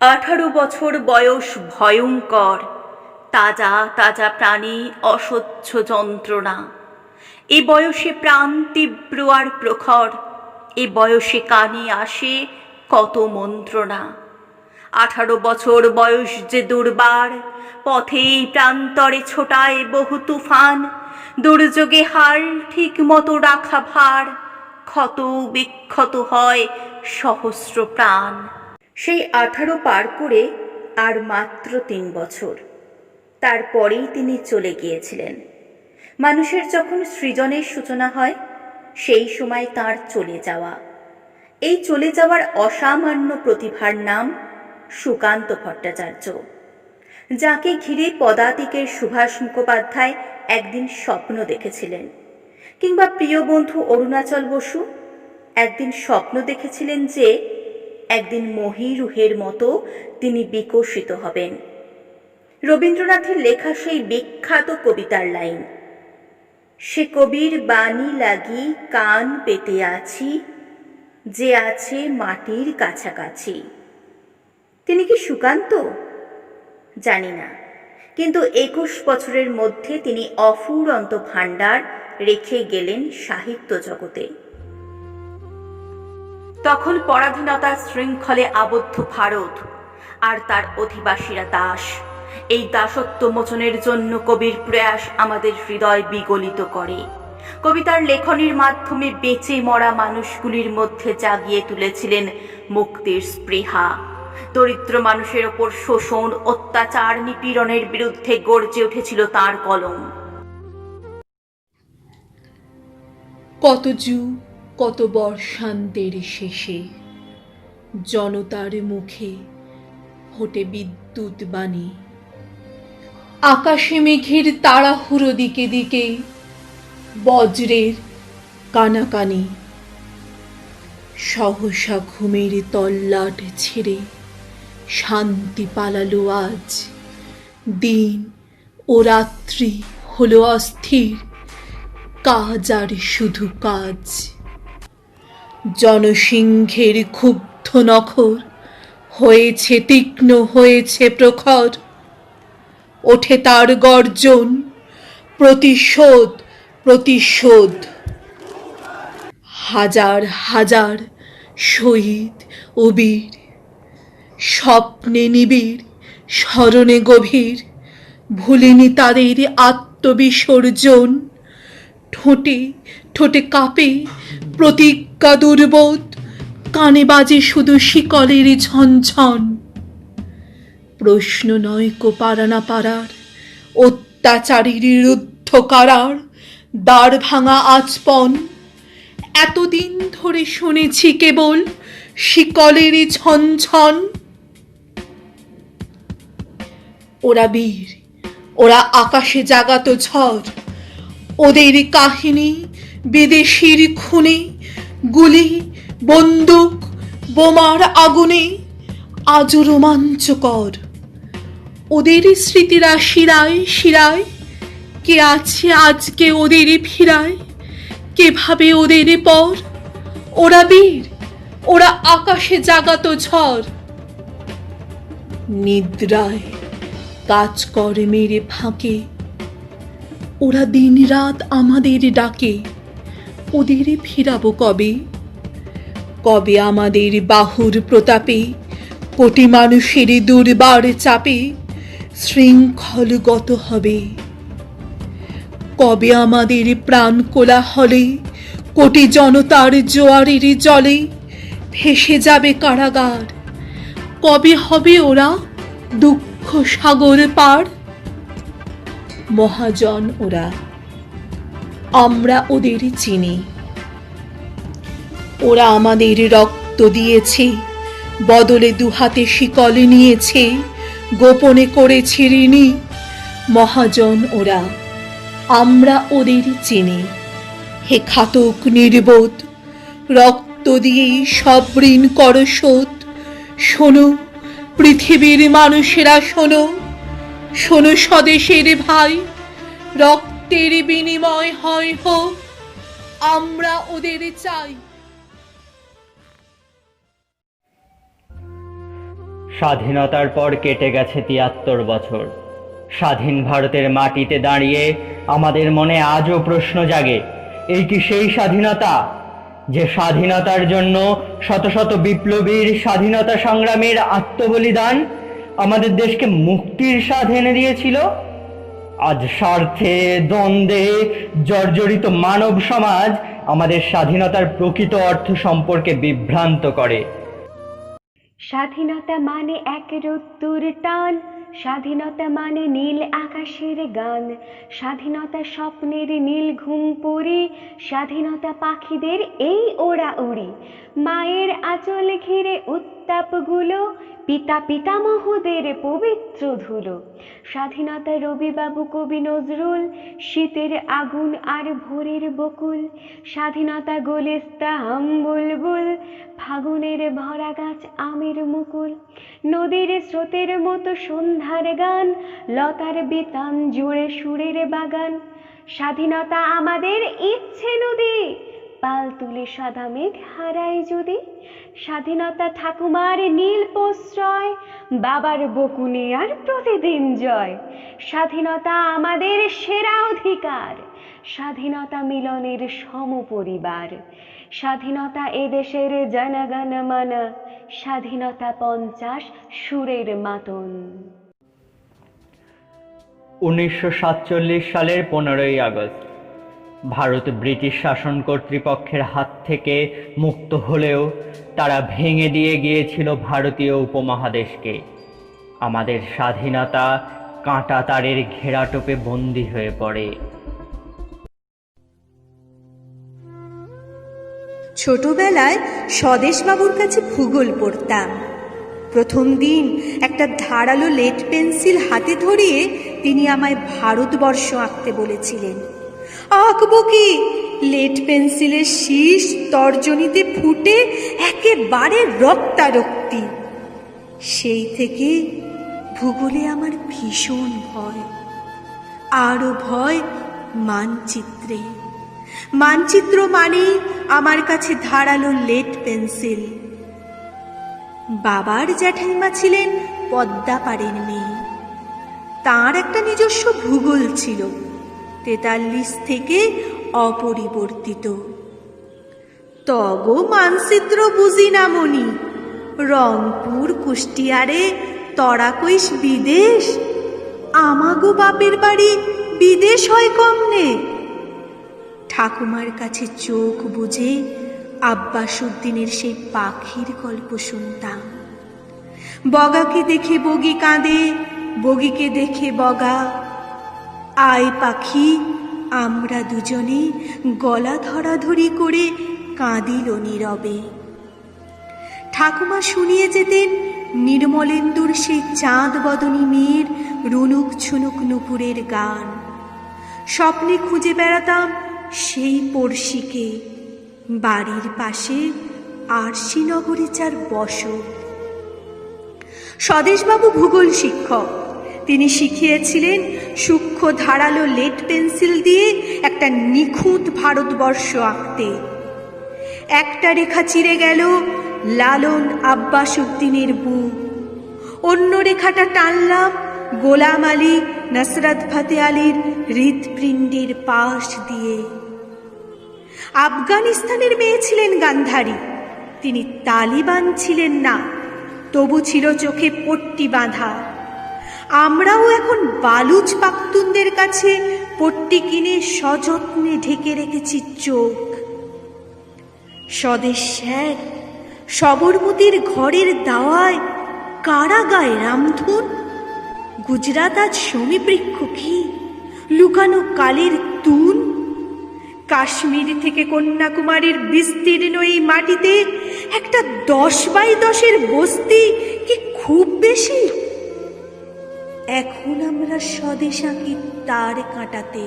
18 বছর বয়স ভয়ঙ্কর, তাজা তাজা প্রাণে অসহ্য যন্ত্রণা। এ বয়সে প্রাণ তীব্র আর প্রখর, এ বয়সে কানে আসে কত মন্ত্রণা। 18 বছর বয়স যে দুর্বার, পথেই প্রান্তরে ছোটায় বহু তুফান। দুর্যোগে হাল ঠিক মতো রাখা ভার, ক্ষত বিক্ষত হয় সহস্র প্রাণ। সেই 18 পার করে আর মাত্র 3 বছর, তারপরেই তিনি চলে গিয়েছিলেন। মানুষের যখন সৃজনের সূচনা হয়, সেই সময় তার চলে যাওয়া। এই চলে যাওয়ার অসামান্য প্রতিভার নাম সুকান্ত ভট্টাচার্য, যাকে ঘিরে পদাতিকের সুভাষ মুখোপাধ্যায় একদিন স্বপ্ন দেখেছিলেন, কিংবা প্রিয় বন্ধু অরুণাচল বসু একদিন স্বপ্ন দেখেছিলেন যে একদিন মহীরুহের মতো তিনি বিকশিত হবেন। রবীন্দ্রনাথের লেখা সেই বিখ্যাত কবিতার লাইন, সে কবির বাণী লাগি কান পেতে আছি, যে আছে মাটির কাছাকাছি। তিনি কি সুকান্ত? জানি না, কিন্তু 21 বছরের মধ্যে তিনি অফুরন্ত ভাণ্ডার রেখে গেলেন সাহিত্য জগতে। তখন পরাধীনতার শৃঙ্খলে আবদ্ধ ভারত, আর তার অধিবাসীরা দাস। এই দাসত্ব মোচনের জন্য কবির প্রয়াস আমাদের হৃদয় বিগলিত করে। কবিতার লেখনীর মাধ্যমে বেঁচে মরা মানুষগুলির মধ্যে জাগিয়ে তুলেছিলেন মুক্তির স্পৃহা। দরিদ্র মানুষের ওপর শোষণ, অত্যাচার, নিপীড়নের বিরুদ্ধে গর্জে উঠেছিল তাঁর কলম। কত যুগ, কত বর্ষান্তের শেষে জনতার মুখে ফোটে বিদ্যুৎ বাণী। আকাশে মেঘের তাড়াহুড়ো দিকে দিকে বজ্রের কানাকানি। সহসা ঘুমের তল্লাট ছেড়ে শান্তি পালালো আজ। দিন ও রাত্রি হলো অস্থির, কাজ আর শুধু কাজ। জনসিংহের ক্ষুব্ধ নখর হয়েছে তীক্ষ্ণ, হয়েছে প্রখর। ওঠে তার গর্জন, প্রতিশোধ প্রতিশোধ। হাজার হাজার শহীদ ও বীর, স্বপ্নে নিবিড়, স্মরণে গভীর। ভুলিনি তাদের আত্মবিসর্জন। ঠোঁটে ঠোঁটে কাঁপে প্রতিজ্ঞা দুর্বোধ, কানে বাজে শুধু শিকলের ঝনঝন। প্রশ্ন নয় কো পারা না পারার, অত্যাচারীর রুদ্ধ কারার দ্বার ভাঙা আচপন। এতদিন ধরে শুনেছি কেবল শিকলের ঝনঝন। ওরা বীর, ওরা আকাশে জাগাতো ঝড়। ওদের কাহিনী বিদেশির খুনে, গুলি, বন্দুক, বোমার আগুনে আজও রোমাঞ্চকর। ওদের স্মৃতিরা শিরায় শিরায়, কে আছে আজকে ওদের ফিরায়, কে ভাবে ওদের পর। ওরা বীর, ওরা আকাশে জাগাতো ঝড়। নিদ্রায় কাজকর্মের ফাঁকে ওরা দিন রাত আমাদের ডাকে। ওদের ফিরাবো কবে? কবে আমাদের বাহুর প্রতাপে, কোটি মানুষের দুর্বার চাপে শৃঙ্খলগত হবে? কবে আমাদের প্রাণ কোলাহলে, কোটি জনতার জোয়ারের জলে ভেসে যাবে কারাগার? কবে হবে ওরা দুঃখ সাগর পার? মহাজন ওরা, আমরা ওদের চিনি। ওরা আমাদের রক্ত দিয়েছে, বদলে দুহাতে শিকল নিয়েছে, গোপনে করেছে ঋণী। মহাজন ওরা, আমরা ওদের চিনি। হে ঘাতক নির্বোধ, রক্ত দিয়েই সব ঋণ কর শোধ। শোনো পৃথিবীর মানুষেরা, শোনো, শোনো স্বদেশের ভাই। রক্তের বিনিময় হয় হোক, আমরা ওদের চাই। স্বাধীনতার পর কেটে গেছে ৭৩ বছর। স্বাধীন ভারতের মাটিতে দাঁড়িয়ে আমাদের মনে আজও প্রশ্ন জাগে, এই কি সেই স্বাধীনতা যে স্বাধীনতার জন্য শত শত বিপ্লবীর, স্বাধীনতা সংগ্রামীর আত্মবলিদান আমাদের দেশকে মুক্তির স্বাদ এনে দিয়েছিল? আজ স্বার্থে, দ্বন্দ্বে জর্জরিত মানব সমাজ আমাদের স্বাধীনতার প্রকৃত অর্থ সম্পর্কে বিভ্রান্ত করে। স্বাধীনতা মানে এক রোদ্দুর টান, স্বাধীনতা মানে নীল আকাশের গান, স্বাধীনতা স্বপ্নের নীল ঘুম পড়ি, স্বাধীনতা পাখিদের এই ওড়া উড়ি, মায়ের আঁচল ঘিরে উত্তাপগুলো, পিতা পিতামহদের পবিত্র ধুলো। স্বাধীনতা রবিবাবু, কবি নজরুল, শীতের আগুন আর ভোরের বকুল, স্বাধীনতা গোলেস্তা হাম বুলবুল, ফাগুনের ভরা গাছ আমের মুকুল, নদীর স্রোতের মতো সন্ধ্যার গান, লতার বিতান জুড়ে সুরের বাগান। স্বাধীনতা আমাদের ইচ্ছে নদী, পাল তুলে সাদা মেঘ হারায় যদি, স্বাধীনতা ঠাকুমার নীল প্রশ্রয়, বাবার বকুনি আর প্রতিদিন জয়। স্বাধীনতা আমাদের সেরা অধিকার, স্বাধীনতা মিলনের সমপরিবার, স্বাধীনতা এদেশের জনগণ মন, স্বাধীনতা 50 সুরের মাতন। 1947 সালের 15ই আগস্ট ভারত ব্রিটিশ শাসন কর্তৃপক্ষের হাত থেকে মুক্ত হলেও তারা ভেঙে দিয়ে গিয়েছিল ভারতীয় উপমহাদেশকে। আমাদের স্বাধীনতা কাঁটা তারের ঘেরাটোপে বন্দী হয়ে পড়ে। ছোটবেলায় স্বদেশবাবুর কাছে ভূগোল পড়তাম। প্রথম দিন একটা ধারালো লেড পেন্সিল হাতে ধরিয়ে তিনি আমায় ভারতবর্ষ আঁকতে বলেছিলেন। আঁকবো কি? লেড পেন্সিলের শীষ তর্জনীতে ফুটে একেবারে রক্তারক্তি। সেই থেকে ভূগোলে আমার ভীষণ ভয়। আরও ভয় মানচিত্রে। মানচিত্র মানেই আমার কাছে ধারালো লেড পেন্সিল। বাবার জ্যাঠাইমা ছিলেন পদ্মাপাড়ের মেয়ে। তার একটা নিজস্ব ভূগোল ছিল, 43 থেকে অপরিবর্তিত। তগো মানচিত্র বুঝি না মনি, রংপুর কুষ্টিয়ারে তরা কইস বিদেশ, আমাগো বাপের বাড়ি বিদেশ হয় কমনে। ঠাকুমার কাছে চোখ বুজে আব্বাসুদ্দিনের সেই পাখির গল্প শুনতাম। বগাকে দেখে বগি কাঁদে, বগিকে দেখে বগা। আয় পাখি, আমরা দুজনে গলা ধরাধরি করে কাঁদিল নীরবে। ঠাকুমা শুনিয়ে যেতেন নির্মলেন্দুর সেই চাঁদ বদনী মেয়ের রুনুক ছুনুক নুপুরের গান। স্বপ্নে খুঁজে বেড়াতাম সেই পড়শিকে, বাড়ির পাশে আরশিনগরে যার বসত। স্বদেশবাবু ভূগোল শিক্ষক। তিনি শিখিয়েছিলেন সূক্ষ্ম ধারালো লেড পেন্সিল দিয়ে একটা নিখুঁত ভারতবর্ষ আঁকতে। একটা রেখা চিরে গেল লালন আব্বাসুদ্দিনের বুক, অন্য রেখাটা টানলাম গোলাম আলী নসরত ফতে আলীর হৃৎপিণ্ডের পাশ দিয়ে। আফগানিস্তানের মেয়ে ছিলেন গান্ধারী, তিনি তালিবান ছিলেন না, তবু ছিল চোখে পট্টি বাঁধা। আমরাও এখন বালুচ পাখতুনদের কাছে পট্টি কিনে সযত্নে ঢেকে রেখেছি চোখ। স্বদেশ স্যার, সবরমতীর ঘরের দাওয়ায় কারা গায় রামধুন? গুজরাট আজ সমীবৃক্ষ কি, লুকানো কালের তুন। কাশ্মীর থেকে কন্যাকুমারীর বিস্তীর্ণ এই মাটিতে একটা 10x10 বস্তি কি খুব বেশি? এখন আমরা স্বদেশ আঁকি তার কাঁটাতে,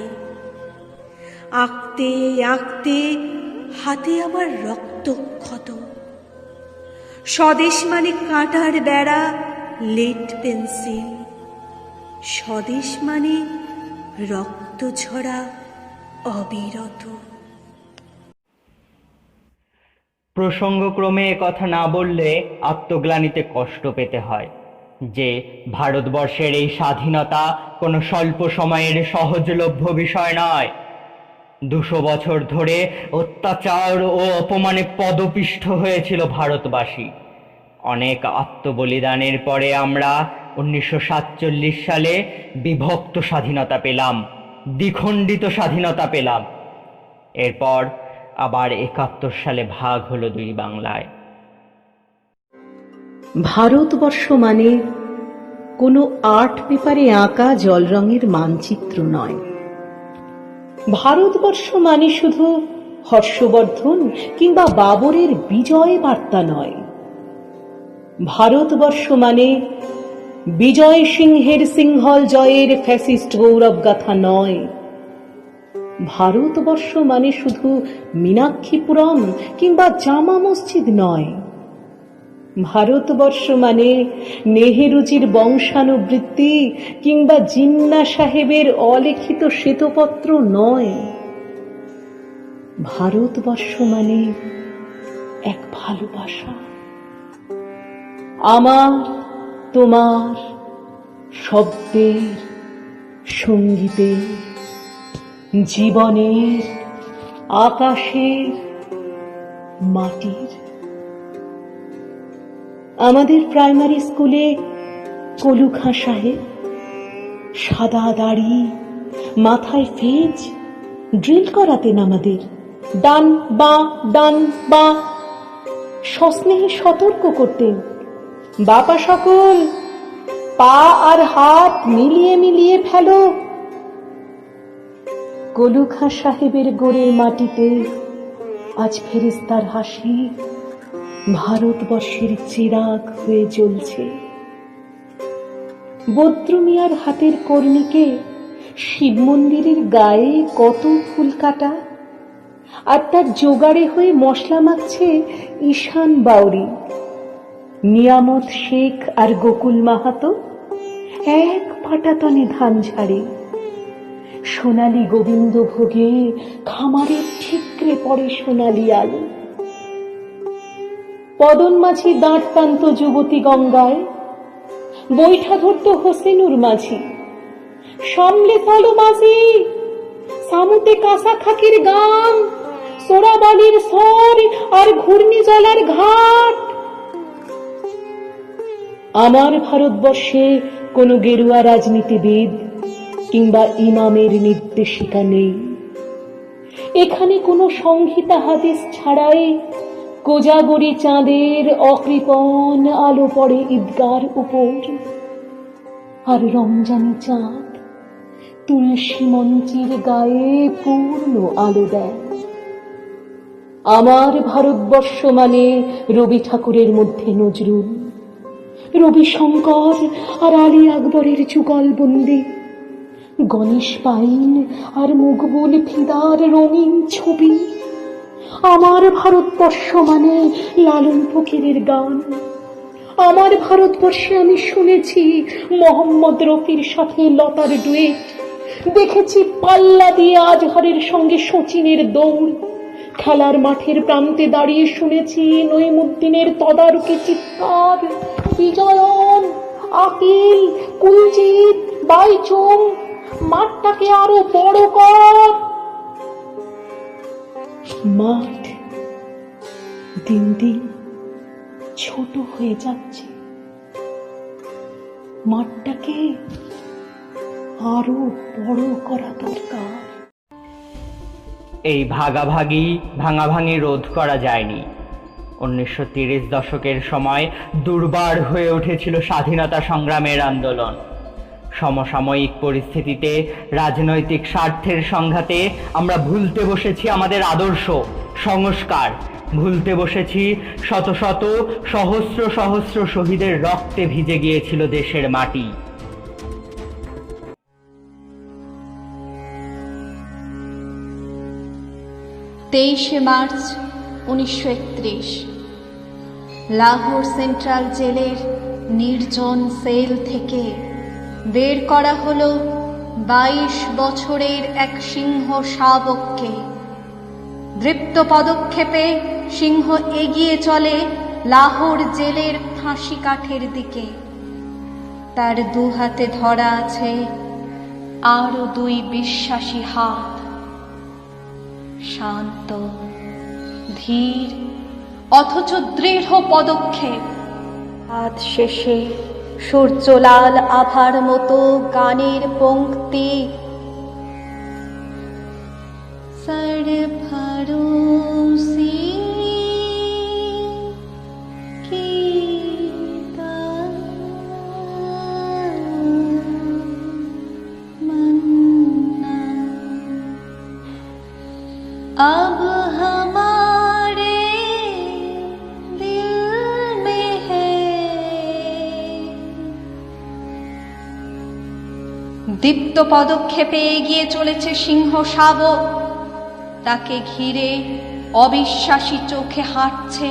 আঁকতে আঁকতে হাতে আমার রক্তক্ষত। স্বদেশ মানে কাঁটার বেড়া, লেড পেন্সিল। স্বদেশ মানে রক্ত ঝরা অবিরত। প্রসঙ্গক্রমে কথা না বললে আত্মগ্লানিতে কষ্ট পেতে হয়। যে ভারতবর্ষের এই স্বাধীনতা কোনো স্বল্প সময়ের সহজলভ্য বিষয় নয়। 200 বছর ধরে অত্যাচার ও অপমানে পদপিষ্ট হয়েছিল ভারতবাসী। অনেক আত্মবলিদানের পরে আমরা 1947 সালে বিভক্ত স্বাধীনতা পেলাম, দ্বিখণ্ডিত স্বাধীনতা পেলাম। এরপর আবার 71 সালে ভাগ হলো 2 বাংলায়। ভারতবর্ষ মানে কোনো আর্ট পেপারে আঁকা জল রঙের মানচিত্র নয়। ভারতবর্ষ মানে শুধু হর্ষবর্ধন কিংবা বাবরের বিজয় বার্তা নয়। ভারতবর্ষ মানে বিজয় সিংহের সিংহল জয়ের ফ্যাসিস্ট গৌরব গাথা নয়। ভারতবর্ষ মানে শুধু মীনাক্ষীপুরম কিংবা জামা মসজিদ নয়। ভারতবর্ষ মানে নেহেরুজির বংশানুবৃত্তি কিংবা জিন্না সাহেবের অলিখিত শ্বেতপত্র নয়। ভারতবর্ষ মানে এক ভালোবাসা, আমার তোমার, শব্দের, সঙ্গীতের, জীবনের, আকাশের, মাটির। আমাদের প্রাইমারি স্কুলে কলু খাঁ সাহেব সাদা দাড়ি, মাথায় ফেজ, ড্রিল করাতেন আমাদের। ডান বা ডান বা, সস্নেহে সতর্ক করতেন, বাপা সকল পা আর হাত মিলিয়ে মিলিয়ে ফেলো। কলু খাঁ সাহেবের গোড়ের মাটিতে আজ ফেরেশতার হাসি ভারতবর্ষের চিরাগ হয়ে জ্বলছে। বদ্র মিয়ার হাতের কর্ণিকে শিব মন্দিরের গায়ে কত ফুল কাটা, আর তার জোগাড়ে হয়ে মশলা মাখছে ঈশান বাউরি। নিয়ামত শেখ আর গোকুল মাহাতো এক পাটাতনে ধান ঝাড়ে। সোনালী গোবিন্দ ভোগে খামারে ঠিকরে পড়ে সোনালী আলো। পদন মাঝি দাঁড় টানত যুবতী গঙ্গায়, বৈঠা ধরত হোসেনুর মাঝি। সামলে চলো মাঝি, সামুতে কাঁসা খাকির গান, সোরাবালির স্বর আর ঘূর্ণি জলার ঘাট। আমার ভারতবর্ষে কোনো গেরুয়া রাজনীতিবিদ কিংবা ইমামের নির্দেশিকা নেই। এখানে কোনো সংহিতা হাদিস ছাড়াই কোজাগরি চাঁদের অকৃপণ আলো পড়ে ঈদগার উপর, আর রমজানি চাঁদ তুলসী মঞ্চের গায়ে পূর্ণ আলো দেয়। আমার ভারতবর্ষ মানে রবি ঠাকুরের মধ্যে নজরুল, রবি শঙ্কর আর আলী আকবরের যুগলবন্দি, গণেশ পাইন আর মকবুল ফিদার রঙিন ছবি। আমার ভারতবর্ষ মানে লালন ফকিরের গান। আমার ভারতবর্ষে আমি শুনেছি মোহাম্মদ রফির সাথে লতার ডুয়েট, দেখেছি পাল্লা দিয়ে আজহারের সঙ্গে শচীনের দৌড়, খেলার মাঠের প্রান্তে দাঁড়িয়ে শুনেছি নইমুদ্দিনের তদারকি চিৎকার, বিজয়ন, আকিল, কুলজিৎ, বাইচুং, মাঠটাকে আরো বড় কর। মাঠ দিন দিন ছোট হয়ে যাচ্ছে, মাঠটাকে আরো বড় করা দরকার। এই ভাঙাভাঙি রোধ করা যায়নি। 1930 দশকের সময় দুর্বার হয়ে উঠেছিল স্বাধীনতা সংগ্রামের আন্দোলন। সমসাময়িক পরিস্থিতিতে রাজনৈতিক স্বার্থের সংঘাতে আমরা ভুলতে বসেছি আমাদের আদর্শ, সংস্কার, ভুলতে বসেছি শত শত সহস্র সহস্র শহীদের রক্তে ভিজে গিয়েছিল দেশের মাটি। মার্চ 1931 লাহোর সেন্ট্রাল জেলের নির্জন সেল থেকে বের করা হলো 22 বছরের এক সিংহ শাবককে। দৃপ্ত পদক্ষেপে সিংহ এগিয়ে চলে লাহোর জেলের ফাঁসি কাঠের দিকে। তার দু হাতে ধরা আছে আরো দুই বিশ্বাসী হাত, শান্ত, ধীর অথচ দৃঢ় পদক্ষেপ। হাত শেষে সূর্যলাল আভার মতো গানের পংক্তি, সর ভরোসি কি তমন্না, अब हमारे दिल में है। দীপ্ত পদক্ষেপে এগিয়ে চলেছে সিংহ শাবক। তাকে ঘিরে অবিশ্বাসী চোখে হাঁটছে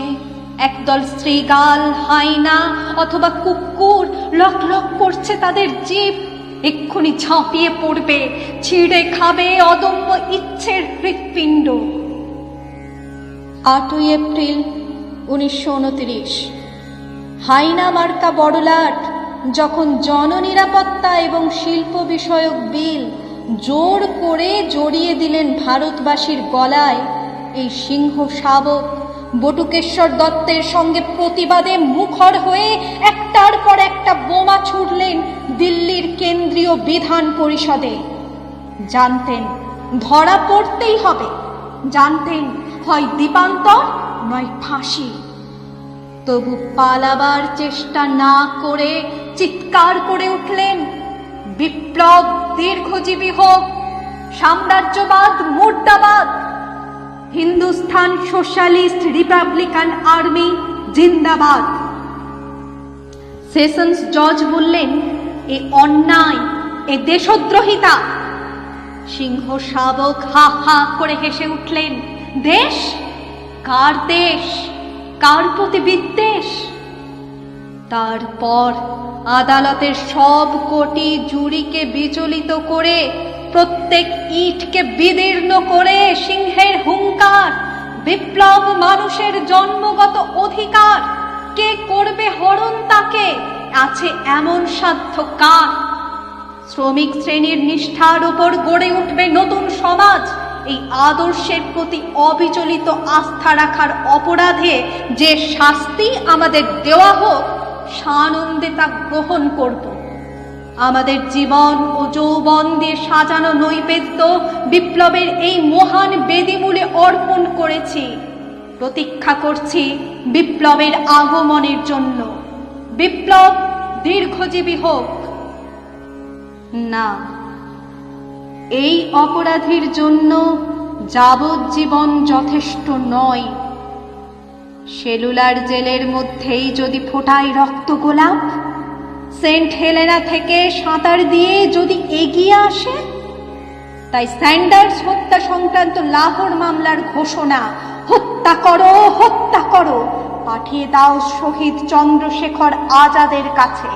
একদল শ্রীগাল, হাইনা অথবা কুকুর। লক লক করছে তাদের জিভ, এক্ষুনি ঝাঁপিয়ে পড়বে, ছিঁড়ে খাবে অদম্য ইচ্ছের হৃৎপিণ্ড। 8ই এপ্রিল 1929 হাইনা মার্কা বড়লাট যখন জননিরাপত্তা এবং শিল্প বিষয়ক বিল জোর করে জড়িয়ে দিলেন ভারতবাসীর গলায়, এই সিংহ শাবক বটুকেশ্বর দত্তের সঙ্গে প্রতিবাদে মুখর হয়ে একটার পর একটা বোমা ছুড়লেন দিল্লির কেন্দ্রীয় বিধান পরিষদে। জানতেন ধরা পড়তেই হবে, জানতেন হয় দীপান্তর নয় ফাঁসি। তবু পালাবার চেষ্টা না করে চিৎকার করে উঠলেন, বিপ্লব দীর্ঘজীবী হোক, সাম্রাজ্যবাদ মুর্দাবাদ, হিন্দুস্তান সোশ্যালিস্ট রিপাবলিকান আর্মি জিন্দাবাদ। সেশনস জজ বললেন, এ অন্যায়, এ দেশদ্রোহিতা। সিংহ শাবক হা হা করে হেসে উঠলেন, দেশ? কার দেশ? কার প্রতি বিদ্বেষ? তারপর আদালতের সব কোটি জুরিকে বিচলিত করে, প্রত্যেক ইটকে বিদীর্ণ করে সিংহের হুঙ্কার, বিপ্লব মানুষের জন্মগত অধিকার, কে করবে হরণ তাকে, আছে এমন সাধ্য কার? শ্রমিক শ্রেণীর নিষ্ঠার উপর গড়ে উঠবে নতুন সমাজ। এই আদর্শের প্রতি অবিচলিত আস্থা রাখার অপরাধে যে শাস্তি আমাদের দেওয়া হোক, সানন্দে তা গ্রহণ করব। আমাদের জীবন ও যৌবন দিয়ে সাজানো নৈবেদ্য বিপ্লবের এই মহান বেদিমূলে অর্পণ করেছি। প্রতীক্ষা করছি বিপ্লবের আগমনের জন্য। বিপ্লব দীর্ঘজীবী হোক। না, এই অপরাধীর জন্য যাবজ্জীবন যথেষ্ট নয়। সেলুলার জেলের মধ্যেই যদি ফোটায় রক্ত গোলাপ, সেন্ট হেলেনা থেকে সাঁতার দিয়ে যদি এগিয়ে আসে, তাই স্যান্ডার্স হত্যা সংক্রান্ত লাহোর মামলার ঘোষণা, হত্যা করো, হত্যা করো, পাঠিয়ে দাও শহীদ চন্দ্রশেখর আজাদের কাছে।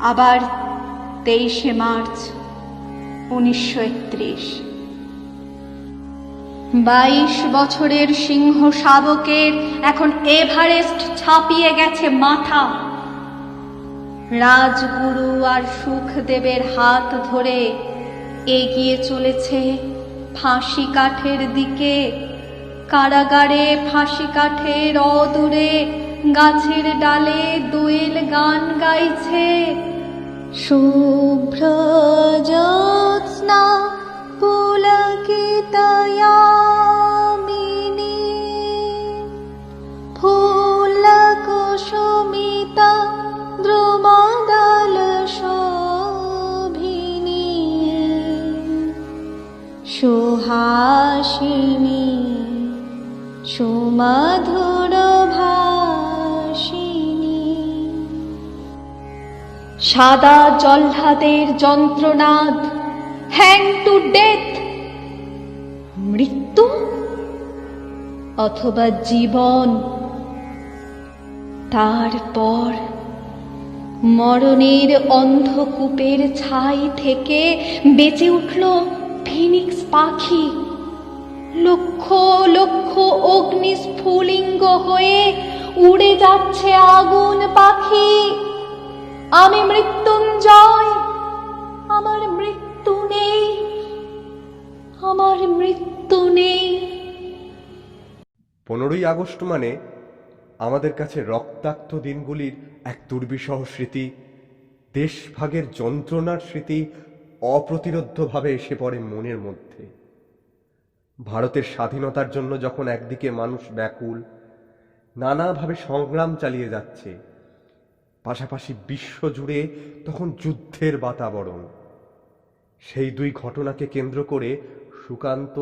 আবার 23শে মার্চ 1931 22 বছরের সিংহ শাবকের এখন এভারেস্ট ছাপিয়ে গেছে মাথা। রাজগুরু আর সুখদেবের হাত ধরে এগিয়ে চলেছে ফাঁসি কাঠের দিকে। কারাগারে ফাঁসি কাঠের অদূরে গাছের ডালে দোয়েল গান গাইছে, শুভ্র জ্যোৎস্না পুলকিতয়ামিনী, ফুল কুসুমিতা দ্রুমদল শোভিনী, সুহাসিনী সুমধুর ভাষিনী। সাদা জল্লাদের যন্ত্রনাদ, হ্যাং টু ডেথ, মৃত্যু অথবা জীবন। তারপর মরণের অন্ধকূপের ছাই থেকে বেঁচে উঠল ফিনিক্স পাখি। লক্ষ লক্ষ অগ্নিস্ফুলিঙ্গ হয়ে উড়ে যাচ্ছে আগুন পাখি। আমি মৃত্যুঞ্জয়, আমার মৃত্যু নেই, আমার মৃত্যু নেই। 15ই আগস্ট মানে আমাদের কাছে রক্তাক্ত দিনগুলির এক দুর্বিষহ স্মৃতি, দেশভাগের যন্ত্রণার স্মৃতি অপ্রতিরোধ্যভাবে এসে পড়ে মনের মধ্যে। ভারতের স্বাধীনতার জন্য যখন একদিকে মানুষ ব্যাকুল, নানাভাবে সংগ্রাম চালিয়ে যাচ্ছে, পাশাপাশি বিশ্বজুড়ে তখন যুদ্ধের বাতাবরণ। সেই দুই ঘটনাকে কেন্দ্র করে সুকান্ত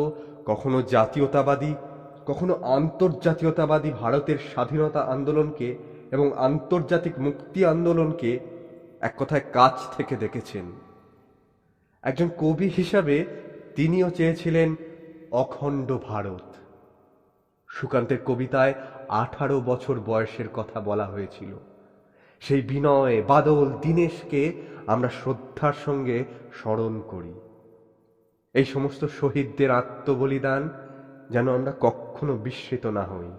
কখনো জাতীয়তাবাদী, কখনো আন্তর্জাতীয়তাবাদী ভারতের স্বাধীনতা আন্দোলনকে এবং আন্তর্জাতিক মুক্তি আন্দোলনকে এক কথায় কাছ থেকে দেখেছেন। একজন কবি হিসাবে তিনিও চেয়েছিলেন অখণ্ড ভারত। সুকান্তের কবিতায় 18 বছর বয়সের কথা বলা হয়েছিল। সেই বিনয়, বাদল, দীনেশকে আমরা শ্রদ্ধার সঙ্গে স্মরণ করি। এই সমস্ত শহীদদের আত্মবলিদান যেন আমরা কখনো বিস্মৃত না হই।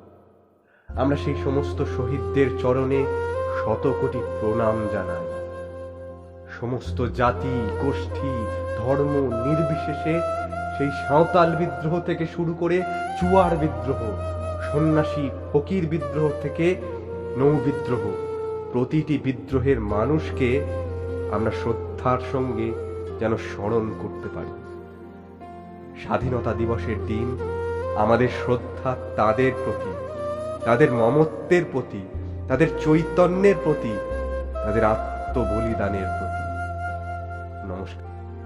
আমরা সেই সমস্ত শহীদদের চরণে শত কোটি প্রণাম জানাই। সমস্ত জাতি, গোষ্ঠী, ধর্ম নির্বিশেষে সেই সাঁওতাল বিদ্রোহ থেকে শুরু করে চুয়ার বিদ্রোহ, সন্ন্যাসী ফকির বিদ্রোহ থেকে নৌ বিদ্রোহ, প্রতিটি বিদ্রোহের মানুষকে আমরা শ্রদ্ধার সঙ্গে যেন স্মরণ করতে পারি। স্বাধীনতা দিবসের দিন আমাদের শ্রদ্ধা তাদের প্রতি, তাদের মমত্বের প্রতি, তাদের চৈতন্যের প্রতি, তাদের আত্মবলিদানের প্রতি। নমস্কার।